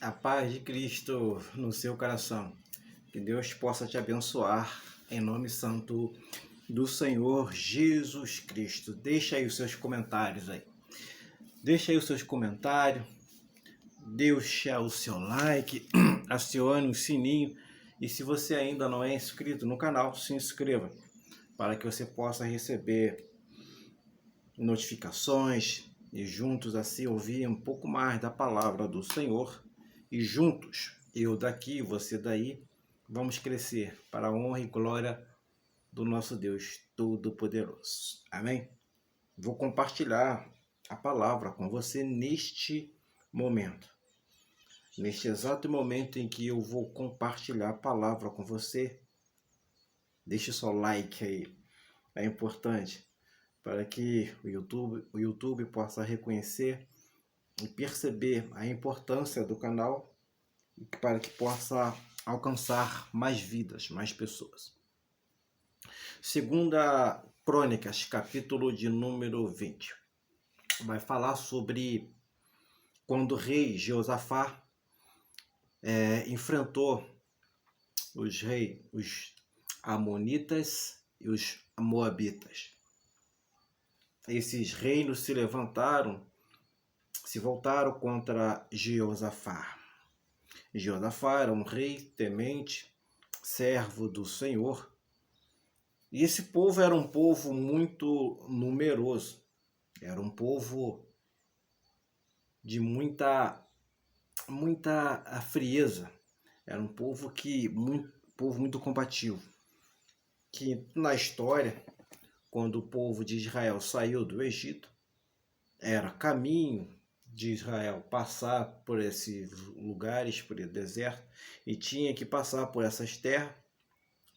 A paz de Cristo no seu coração. Que Deus possa te abençoar em nome santo do Senhor Jesus Cristo. Deixa aí os seus comentários aí. Deixa aí os seus comentários. Deixa o seu like. Acione o sininho. E se você ainda não é inscrito no canal, se inscreva. Para que você possa receber notificações e juntos assim ouvir um pouco mais da palavra do Senhor. E juntos, eu daqui, você daí, vamos crescer para a honra e glória do nosso Deus Todo-Poderoso. Amém? Vou compartilhar a palavra com você neste momento. Neste exato momento em que eu vou compartilhar a palavra com você, deixe seu like aí, é importante para que o YouTube possa reconhecer e perceber a importância do canal e para que possa alcançar mais vidas, mais pessoas. Segunda Crônicas, capítulo de número 20. Vai falar sobre quando o rei Jeosafá enfrentou os amonitas e os moabitas. Esses reinos se voltaram contra Jeosafá. Jeosafá era um rei temente, servo do Senhor. E esse povo era um povo muito numeroso. Era um povo de muita frieza. Era um povo muito combativo. Que na história, quando o povo de Israel saiu do Egito, era caminho de Israel passar por esses lugares, por esse deserto, e tinha que passar por essas terras,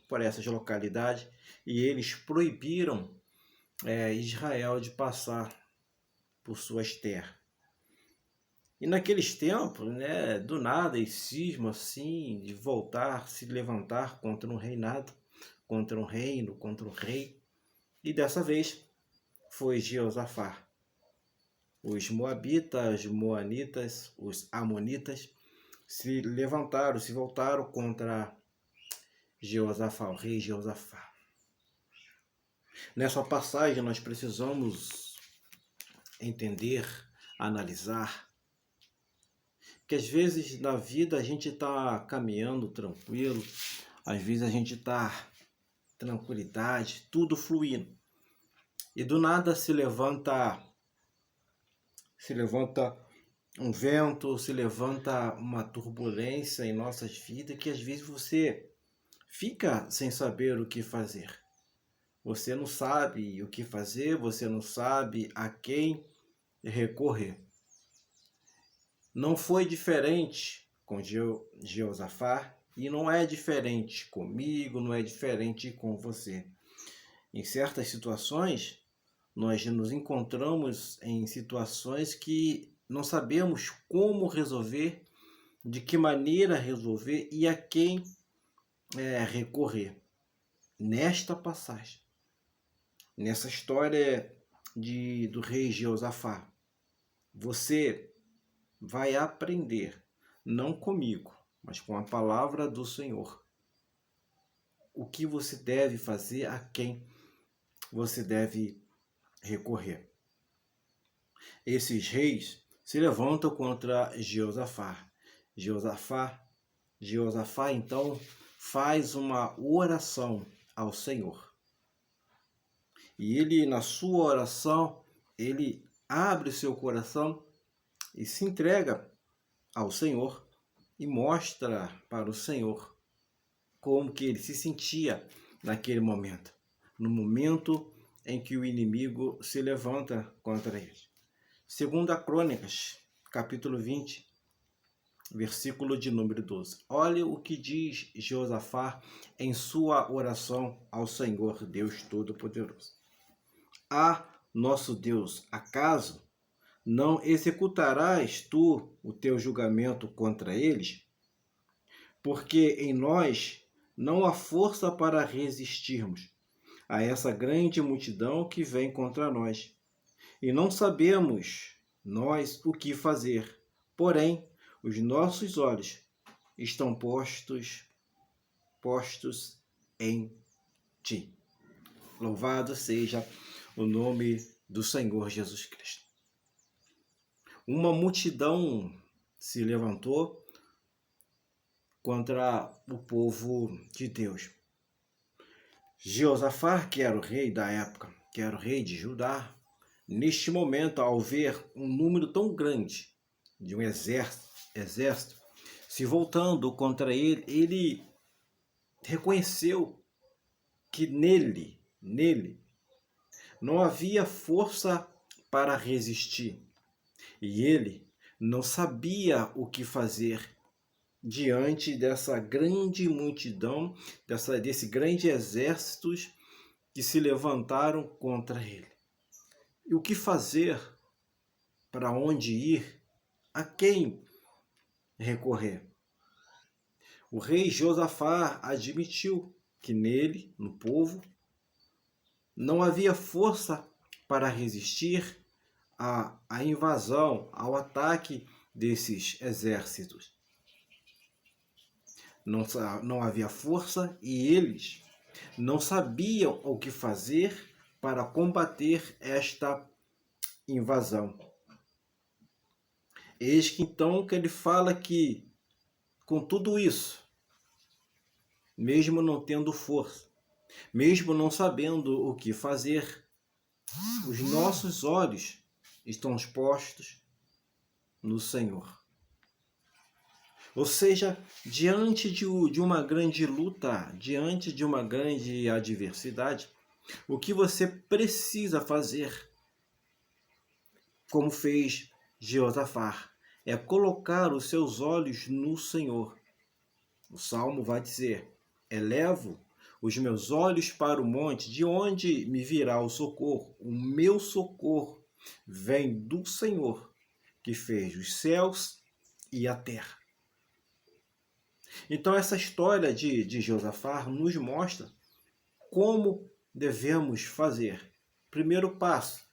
por essas localidades, e eles proibiram Israel de passar por suas terras. E naqueles tempos, do nada, eles cismam assim de voltar, se levantar contra um reinado, contra um reino, contra um rei. E dessa vez foi Jeosafá. Os moabitas, os moanitas, os amonitas se levantaram, se voltaram contra Jeosafá, o rei Jeosafá. Nessa passagem nós precisamos entender, analisar, que às vezes na vida a gente está caminhando tranquilo, às vezes a gente está tranquilidade, tudo fluindo. E do nada se levanta um vento, se levanta uma turbulência em nossas vidas que às vezes você fica sem saber o que fazer. Você não sabe o que fazer, você não sabe a quem recorrer. Não foi diferente com Jeosafá e não é diferente comigo, não é diferente com você. Em certas situações, nós nos encontramos em situações que não sabemos como resolver, de que maneira resolver e a quem recorrer. Nesta passagem, nessa história do rei Jeosafá, você vai aprender, não comigo, mas com a palavra do Senhor, o que você deve fazer, a quem você deve recorrer. Esses reis se levantam contra Jeosafá. Jeosafá então faz uma oração ao Senhor. E ele, na sua oração, ele abre o seu coração e se entrega ao Senhor e mostra para o Senhor como que ele se sentia naquele momento. No momento em que o inimigo se levanta contra ele. Segunda Crônicas, capítulo 20, versículo de número 12. Olha o que diz Jeosafá em sua oração ao Senhor Deus Todo-Poderoso. Ah, nosso Deus, acaso não executarás tu o teu julgamento contra eles? Porque em nós não há força para resistirmos a essa grande multidão que vem contra nós. E não sabemos nós o que fazer. Porém, os nossos olhos estão postos em ti. Louvado seja o nome do Senhor Jesus Cristo. Uma multidão se levantou contra o povo de Deus. Jeosafá, que era o rei da época, que era o rei de Judá, neste momento, ao ver um número tão grande de um exército se voltando contra ele, ele reconheceu que nele não havia força para resistir. E ele não sabia o que fazer diante dessa grande multidão, desse grande exército que se levantaram contra ele. E o que fazer? Para onde ir? A quem recorrer? O rei Josafá admitiu que nele, no povo, não havia força para resistir à invasão, ao ataque desses exércitos. Não havia força e eles não sabiam o que fazer para combater esta invasão. Eis que então que ele fala que, com tudo isso, mesmo não tendo força, mesmo não sabendo o que fazer, os nossos olhos estão postos no Senhor. Ou seja, diante de uma grande luta, diante de uma grande adversidade, o que você precisa fazer, como fez Jeosafá, é colocar os seus olhos no Senhor. O Salmo vai dizer: elevo os meus olhos para o monte, de onde me virá o socorro? O meu socorro vem do Senhor, que fez os céus e a terra. Então essa história de Josafá nos mostra como devemos fazer. Primeiro passo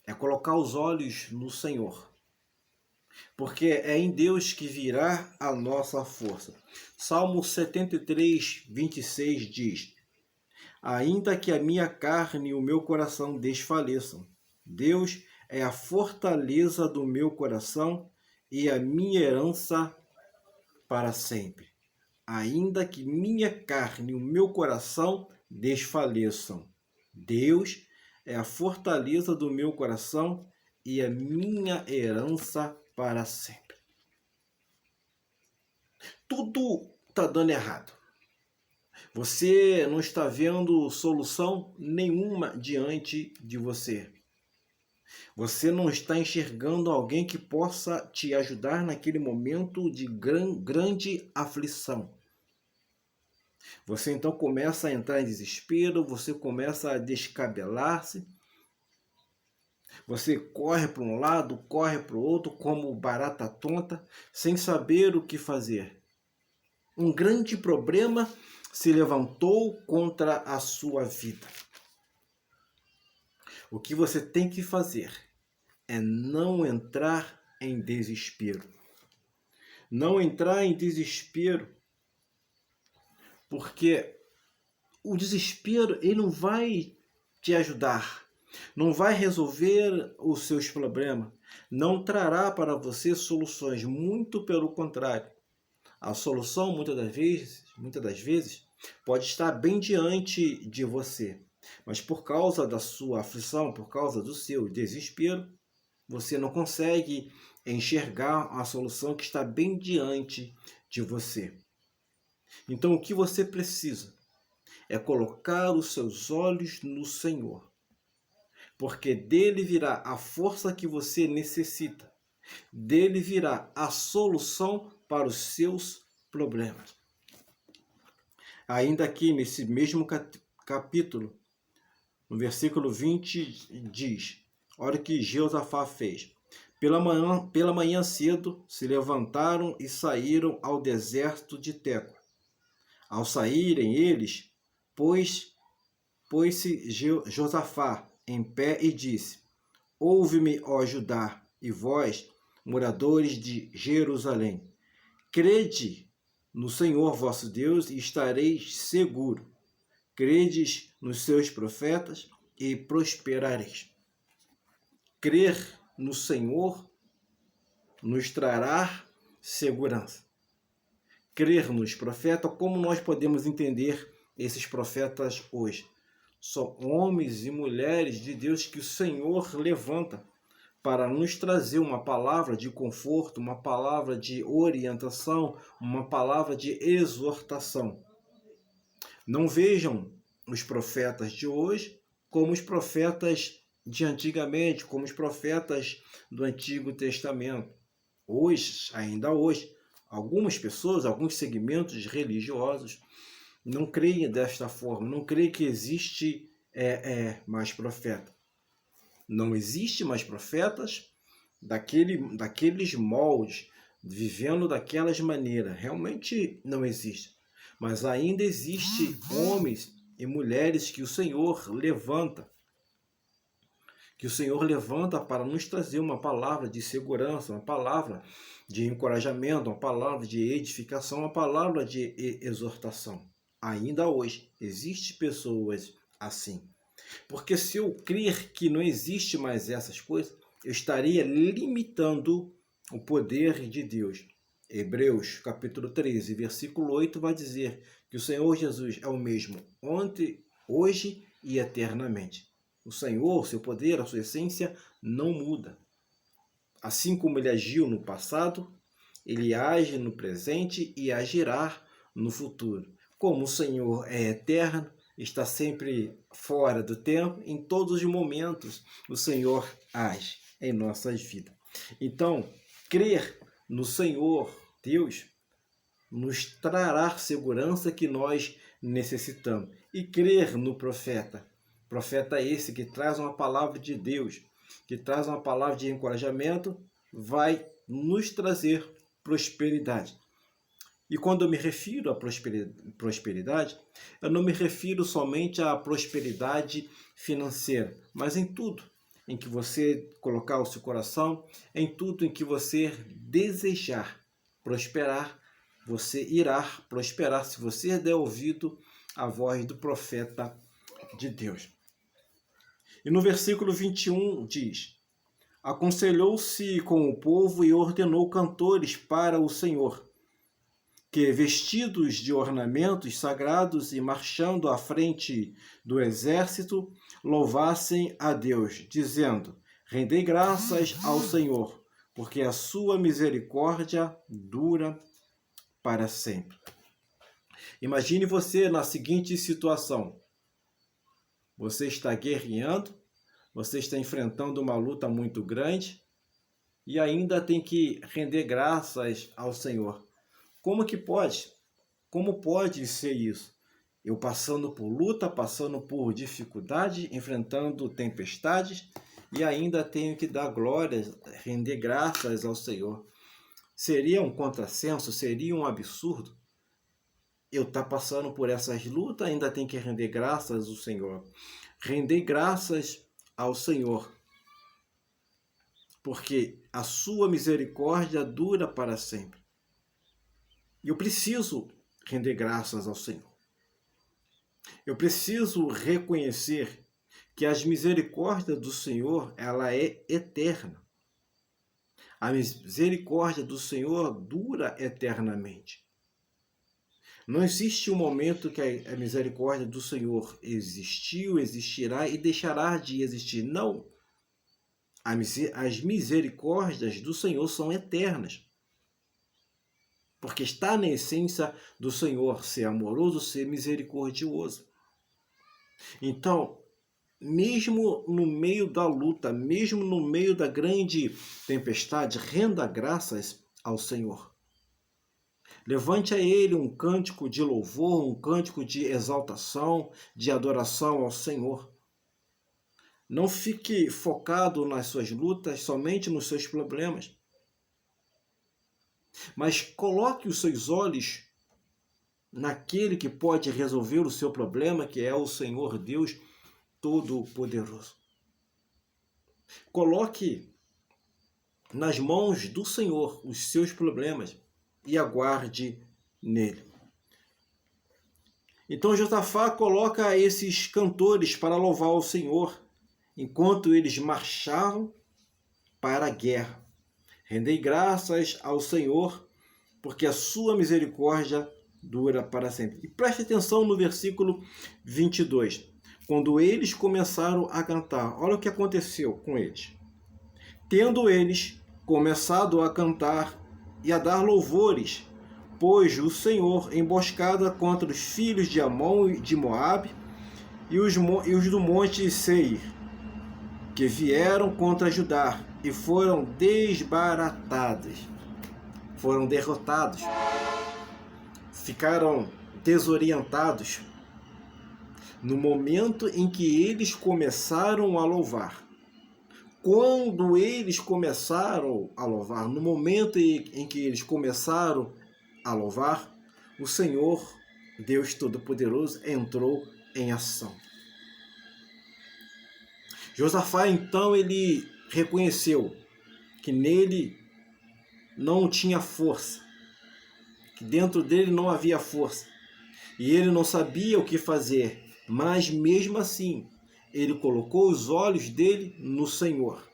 é colocar os olhos no Senhor, porque é em Deus que virá a nossa força. Salmo 73, 26 diz: ainda que a minha carne e o meu coração desfaleçam, Deus é a fortaleza do meu coração e a minha herança para sempre. Ainda que minha carne e o meu coração desfaleçam, Deus é a fortaleza do meu coração e a minha herança para sempre. Tudo está dando errado. Você não está vendo solução nenhuma diante de você. Você não está enxergando alguém que possa te ajudar naquele momento de grande aflição. Você então começa a entrar em desespero, você começa a descabelar-se. Você corre para um lado, corre para o outro, como barata tonta, sem saber o que fazer. Um grande problema se levantou contra a sua vida. O que você tem que fazer é não entrar em desespero. Não entrar em desespero, porque o desespero ele não vai te ajudar, não vai resolver os seus problemas, não trará para você soluções, muito pelo contrário. A solução, muitas das vezes, pode estar bem diante de você, mas por causa da sua aflição, por causa do seu desespero, você não consegue enxergar a solução que está bem diante de você. Então, o que você precisa é colocar os seus olhos no Senhor, porque dele virá a força que você necessita, dele virá a solução para os seus problemas. Ainda aqui nesse mesmo capítulo, no versículo 20, diz: olha o que Jeosafá fez. Pela manhã cedo se levantaram e saíram ao deserto de Tecoa. Ao saírem eles, pôs-se Josafá em pé e disse: ouve-me, ó Judá, e vós, moradores de Jerusalém. Crede no Senhor vosso Deus e estareis seguro. Credes nos seus profetas e prosperareis. Crer no Senhor nos trará segurança. Crer nos profetas, como nós podemos entender esses profetas hoje? São homens e mulheres de Deus que o Senhor levanta para nos trazer uma palavra de conforto, uma palavra de orientação, uma palavra de exortação. Não vejam os profetas de hoje como os profetas de antigamente, como os profetas do Antigo Testamento. Hoje, ainda hoje, algumas pessoas, alguns segmentos religiosos não creem desta forma, não creem que existe mais profeta. Não existe mais profetas daqueles moldes, vivendo daquelas maneiras. Realmente não existe. Mas ainda existe homens e mulheres que o Senhor levanta. Que o Senhor levanta para nos trazer uma palavra de segurança, uma palavra de encorajamento, uma palavra de edificação, uma palavra de exortação. Ainda hoje existem pessoas assim. Porque se eu crer que não existe mais essas coisas, eu estaria limitando o poder de Deus. Hebreus capítulo 13, versículo 8 vai dizer que o Senhor Jesus é o mesmo ontem, hoje e eternamente. O Senhor, seu poder, a sua essência não muda. Assim como ele agiu no passado, ele age no presente e agirá no futuro. Como o Senhor é eterno, está sempre fora do tempo, em todos os momentos o Senhor age em nossas vidas. Então, crer no Senhor Deus nos trará segurança que nós necessitamos. E crer no profeta esse que traz uma palavra de Deus, que traz uma palavra de encorajamento, vai nos trazer prosperidade. E quando eu me refiro à prosperidade, eu não me refiro somente à prosperidade financeira, mas em tudo em que você colocar o seu coração, em tudo em que você desejar prosperar, você irá prosperar se você der ouvido à voz do profeta de Deus. E no versículo 21 diz: aconselhou-se com o povo e ordenou cantores para o Senhor, que, vestidos de ornamentos sagrados e marchando à frente do exército, louvassem a Deus, dizendo: rendei graças ao Senhor, porque a sua misericórdia dura para sempre. Imagine você na seguinte situação: você está guerreando, você está enfrentando uma luta muito grande e ainda tem que render graças ao Senhor. Como que pode? Como pode ser isso? Eu passando por luta, passando por dificuldade, enfrentando tempestades e ainda tenho que dar glórias, render graças ao Senhor. Seria um contrassenso, seria um absurdo eu estar passando por essas lutas, ainda tenho que render graças ao Senhor. Render graças ao Senhor, porque a sua misericórdia dura para sempre. Eu preciso render graças ao Senhor. Eu preciso reconhecer que as misericórdias do Senhor, ela é eterna. A misericórdia do Senhor dura eternamente. Não existe um momento que a misericórdia do Senhor existiu, existirá e deixará de existir. Não. As misericórdias do Senhor são eternas. Porque está na essência do Senhor ser amoroso, ser misericordioso. Então, mesmo no meio da luta, mesmo no meio da grande tempestade, renda graças ao Senhor. Levante a Ele um cântico de louvor, um cântico de exaltação, de adoração ao Senhor. Não fique focado nas suas lutas, somente nos seus problemas. Mas coloque os seus olhos naquele que pode resolver o seu problema, que é o Senhor Deus Todo-Poderoso. Coloque nas mãos do Senhor os seus problemas e aguarde nele. Então Josafá coloca esses cantores para louvar o Senhor, enquanto eles marchavam para a guerra. Rendei graças ao Senhor, porque a sua misericórdia dura para sempre. E preste atenção no versículo 22. Quando eles começaram a cantar, olha o que aconteceu com eles. Tendo eles começado a cantar e a dar louvores, pôs o Senhor emboscada contra os filhos de Amon e de Moabe e os do monte Seir, que vieram contra Judá e foram desbaratados, foram derrotados, ficaram desorientados no momento em que eles começaram a louvar. Quando eles começaram a louvar, no momento em que eles começaram a louvar, o Senhor, Deus Todo-Poderoso, entrou em ação. Josafá, então, ele reconheceu que nele não tinha força, que dentro dele não havia força, e ele não sabia o que fazer, mas mesmo assim, ele colocou os olhos dele no Senhor.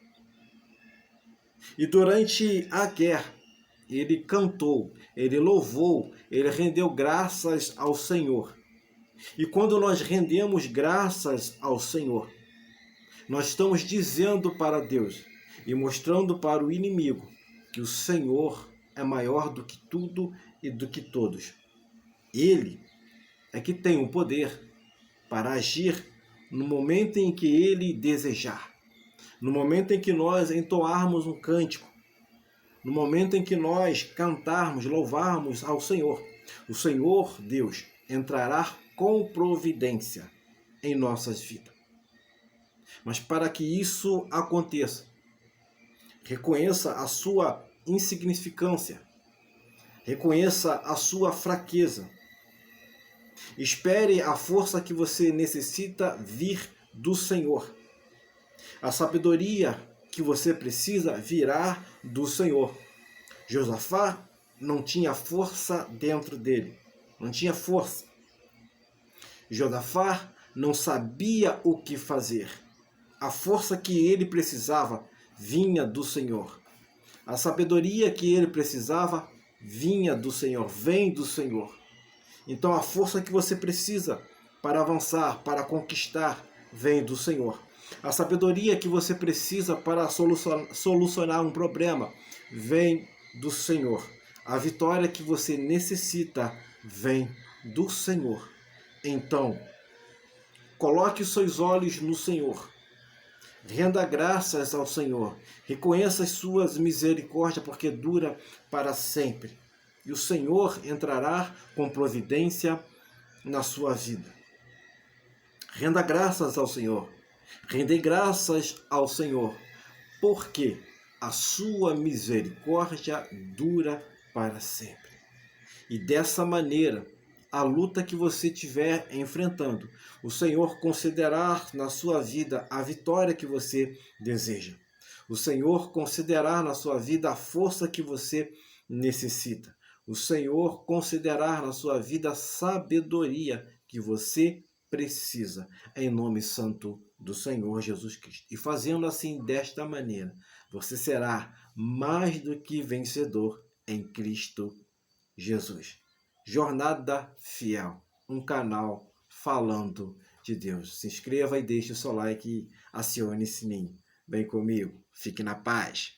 E durante a guerra, ele cantou, ele louvou, ele rendeu graças ao Senhor. E quando nós rendemos graças ao Senhor, nós estamos dizendo para Deus e mostrando para o inimigo que o Senhor é maior do que tudo e do que todos. Ele é que tem o poder para agir no momento em que ele desejar. No momento em que nós entoarmos um cântico, no momento em que nós cantarmos, louvarmos ao Senhor, o Senhor, Deus, entrará com providência em nossas vidas. Mas para que isso aconteça, reconheça a sua insignificância, reconheça a sua fraqueza, espere a força que você necessita vir do Senhor. A sabedoria que você precisa virá do Senhor. Josafá não tinha força dentro dele. Não tinha força. Josafá não sabia o que fazer. A força que ele precisava vinha do Senhor. A sabedoria que ele precisava vinha do Senhor, vem do Senhor. Então a força que você precisa para avançar, para conquistar, vem do Senhor. A sabedoria que você precisa para solucionar um problema vem do Senhor. A vitória que você necessita vem do Senhor. Então, coloque os seus olhos no Senhor. Renda graças ao Senhor. Reconheça as suas misericórdias, porque dura para sempre. E o Senhor entrará com providência na sua vida. Renda graças ao Senhor. Rendei graças ao Senhor, porque a sua misericórdia dura para sempre. E dessa maneira, a luta que você estiver enfrentando, o Senhor considerar na sua vida a vitória que você deseja. O Senhor considerar na sua vida a força que você necessita. O Senhor considerar na sua vida a sabedoria que você precisa, em nome santo do Senhor Jesus Cristo. E fazendo assim, desta maneira, você será mais do que vencedor em Cristo Jesus. Jornada Fiel, um canal falando de Deus. Se inscreva e deixe o seu like e acione o sininho. Vem comigo, fique na paz.